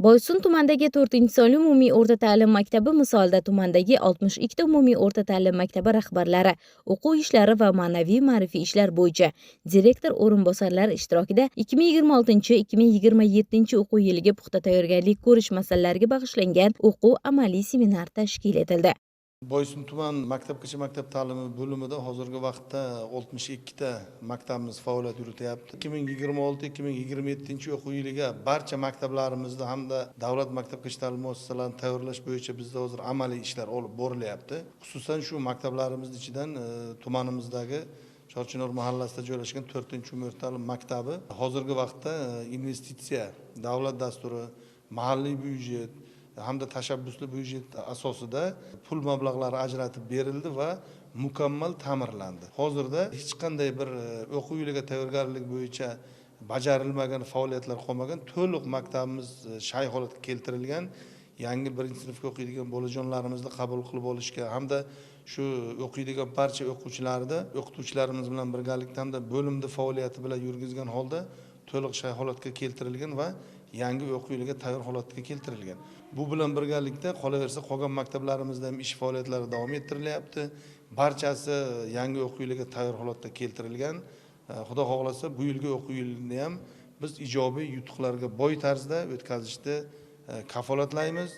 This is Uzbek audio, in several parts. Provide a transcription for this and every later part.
Boysun tumanidagi 4-sonli umumiy o'rta ta'lim maktabi misolida tumandagi 62 ta umumiy o'rta ta'lim maktabi rahbarlari, o'quv ishlari va ma'naviy ma'rifiy ishlar bo'yicha direktor o'rinbosarlari ishtirokida 2026-2027 o'quv yiliga puxta tayyorgarlik ko'rish masalalariga bag'ishlangan o'quv amaliy seminar tashkil etildi. Boysun tuman maktabgacha maktab ta'limi bo'limida hozirgi vaqtda 62 ta maktabimiz faoliyat yurityapti. 2026-2027 o'quv yiliga barcha maktablarimizda hamda davlat maktabgacha ta'lim muassasalarini tayyorlash bo'yicha bizda hozir amaliy ishlar olib borilyapti. Xususan shu maktablarimiz ichidan tumanimizdagi Chorchinor mahallasida joylashgan 4-umumiy ta'lim maktabi hozirgi vaqtda investitsiya, davlat dasturi, mahalliy byudjet hamda tashabbusli byudjet asosida pul mablag'lari ajratib berildi va mukammal ta'mirlandi. Hozirda hech qanday bir o'quv yiliga tayyorgarlik bo'yicha bajarilmagan faoliyatlar qolmagan, to'liq maktabimiz shay holatga keltirilgan. Yangi 1-sinfga o'qiydigan bolajonlarimizni qabul qilib olishga hamda shu o'qiydigan barcha o'qituvchilarimiz bilan birgalikda hamda bo'limda faoliyati bilan yurgizgan holda to'liq shay holatga keltirilgan va yangi o'quv yiliga tayyor holatga keltirilgan. Bu bilan birgalikda qolaversa qolgan maktablarimizda ham ish faoliyatlari davom ettirilyapti. Barchasi yangi o'quv yiliga tayyor holatda keltirilgan. Xudo xohlasa bu yilgi o'quv yilini ham biz ijobiy yutuqlarga boy tarzda o'tkazishni kafolatlaymiz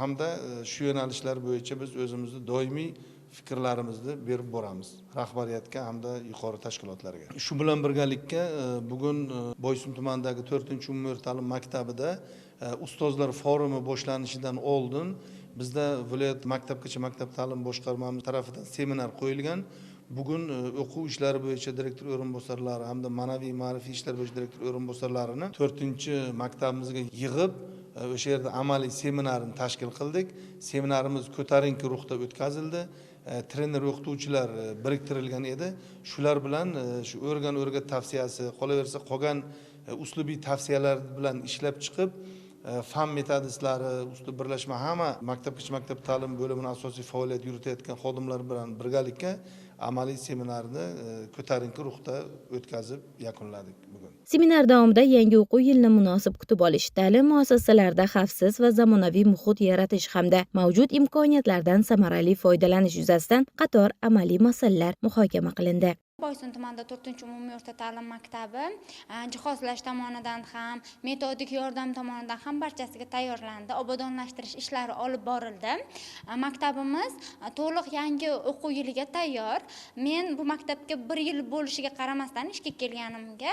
hamda shu yo'nalishlar bo'yicha biz o'zimizni doimiy fikrlarimizni berib boramiz rahbariyatga hamda yuqori tashkilotlarga. Shu bilan birgalikda bugun Boysun tumanidagi 4-umumiy ta'lim maktabida ustozlar forumi boshlanishidan oldin bizda viloyat maktabgacha maktab ta'lim boshqarmamiz tarafidan seminar qo'yilgan. Bugun o'quv ishlari bo'yicha direktor o'rinbosarlari hamda ma'naviy ma'rifiy ishlar bo'yicha direktor o'rinbosarlarini 4-maktabimizga yig'ib o'sha yerda amaliy seminarni tashkil qildik. Seminarimiz ko'tarinki ruhda o'tkazildi. Trener o'qituvchilar biriktirilgan edi. Shular bilan shu o'rgat tavsiyasi, qolaversa qolgan uslubiy tavsiyalar bilan ishlab chiqib, fan metodistlari, uslub birlashma hamma maktabgacha maktab ta'lim bo'limini asosiy faoliyat yuritayotgan xodimlar bilan birgalikda amaliy seminarni ko'tarinki ruhda o'tkazib yakunladik bugun. Seminar davomida yangi o'quv yilini munosib kutib olish, ta'lim muassasalarida xavfsiz va zamonaviy muhit yaratish hamda mavjud imkoniyatlardan samarali foydalanish yuzasidan qator amaliy masalalar muhokama qilindi. Boysun tumanida 4-umumiy o'rta ta'lim maktabi jihozlash tomonidan ham, metodik yordam tomonidan ham barchasiga tayyorlandi. Obodonlashtirish ishlari olib borildi. Maktabimiz to'liq yangi o'quv yiliga tayyor. Men bu maktabga 1 yil bo'lishiga qaramasdan ishga kelganimga,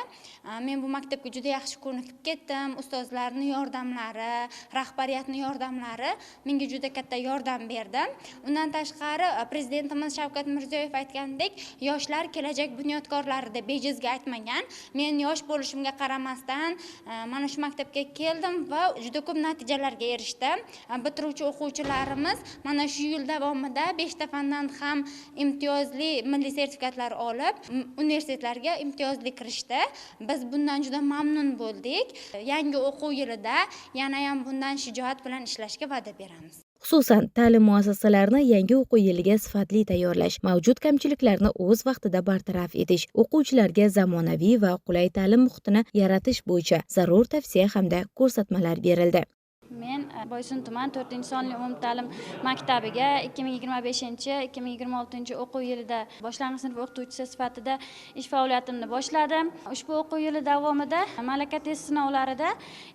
men bu maktabga juda yaxshi ko'nikib ketdim. Ustozlarning yordamlari, rahbariyatning yordamlari menga juda katta yordam berdi. Undan tashqari prezidentimiz Shavkat Mirziyoyev aytgandek, yoshlar kelajak bunyodkorlari deb bejizga aytmagan. Men yosh bo'lishimga qaramasdan mana shu maktabga keldim va juda ko'p natijalarga erishdim. Bitiruvchi o'quvchilarimiz mana shu yil davomida 5 ta fandan ham imtiyozli milliy sertifikatlar olib, universitetlarga imtiyozli kirishdi. Biz bundan juda mamnun bo'ldik. Yangi o'quv yilida yana ham bundan shijoat bilan ishlashga va'da beramiz. Xususan, ta'lim muassasalarini yangi o'quv yiliga sifatli tayyorlash, mavjud kamchiliklarni o'z vaqtida bartaraf etish, o'quvchilarga zamonaviy va qulay ta'lim muhitini yaratish bo'yicha zarur tavsiya hamda ko'rsatmalar berildi. Men Boysun tuman 4-sonli umumiy ta'lim maktabiga 2025-2026 o'quv yilida boshlang'ich sinf o'qituvchisi sifatida ish faoliyatimni boshladim. Ushbu o'quv yili davomida malaka test sinovlarida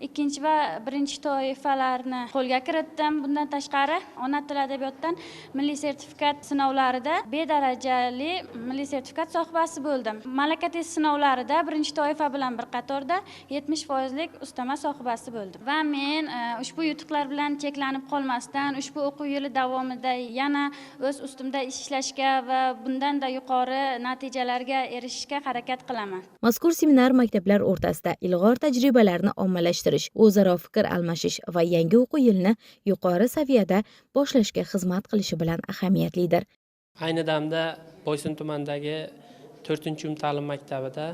2 va 1 toifalarni qo'lga kiritdim. Bundan tashqari ona tili adabiyotdan milliy sertifikat sinovlarida B darajali milliy sertifikat sohibasi bo'ldim. Malaka test sinovlarida 1 toifa bilan bir qatorda 70% ustama sohibasi bo'ldim. Va men ushbu yutuqlar bilan cheklanib qolmasdan, ushbu o'quv yili davomida yana o'z ustimda ishlashga va bundan-da yuqori natijalarga erishishga harakat qilaman. Mazkur seminar maktablar o'rtasida ilg'or tajribalarni ommalashtirish, o'zaro fikr almashish va yangi o'quv yilini yuqori saviyada boshlashga xizmat qilishi bilan ahamiyatlidir. Ayni damda Boysun tumanidagi 4-umumiy ta'lim maktabida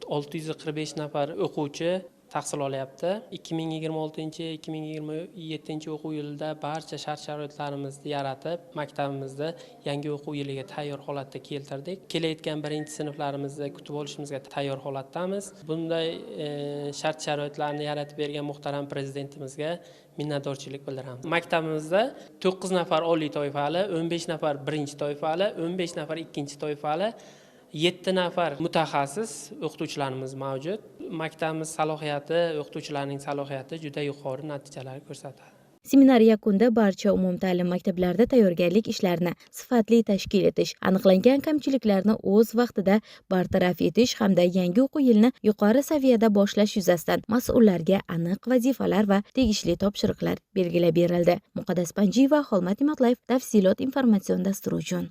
645 nafar o'quvchi tahsil olyapti. 2026-2027 o'quv yilida barcha shart-sharoitlarimizni yaratib, maktabimizni yangi o'quv yiliga tayyor holatda keltirdik. Kelayotgan 1-sinflarimizni kutib olishimizga tayyor holatdamiz. Bunday shart-sharoitlarni yaratib bergan muhtaram prezidentimizga minnatdorchilik bildiramiz. Maktabimizda 9 nafar oliy toifali, 15 nafar birinchi toifali, 15 nafar ikkinchi toifali, 7 nafar mutaxassis o'qituvchilarimiz mavjud. Maktabimiz salohiyati, o'qituvchilarning salohiyati juda yuqori natijalar ko'rsatadi. Seminar yakunida barcha umumta'lim maktablarida tayyorgarlik ishlarini sifatli tashkil etish, aniqlangan kamchiliklarni o'z vaqtida bartaraf etish hamda yangi o'quv yilini yuqori saviyada boshlash yuzasidan mas'ullarga aniq vazifalar va tegishli topshiriqlar belgilab berildi. Muqaddas Panjiyeva, Xolmat Imatlayev, tafsilot informatsion dasturi uchun.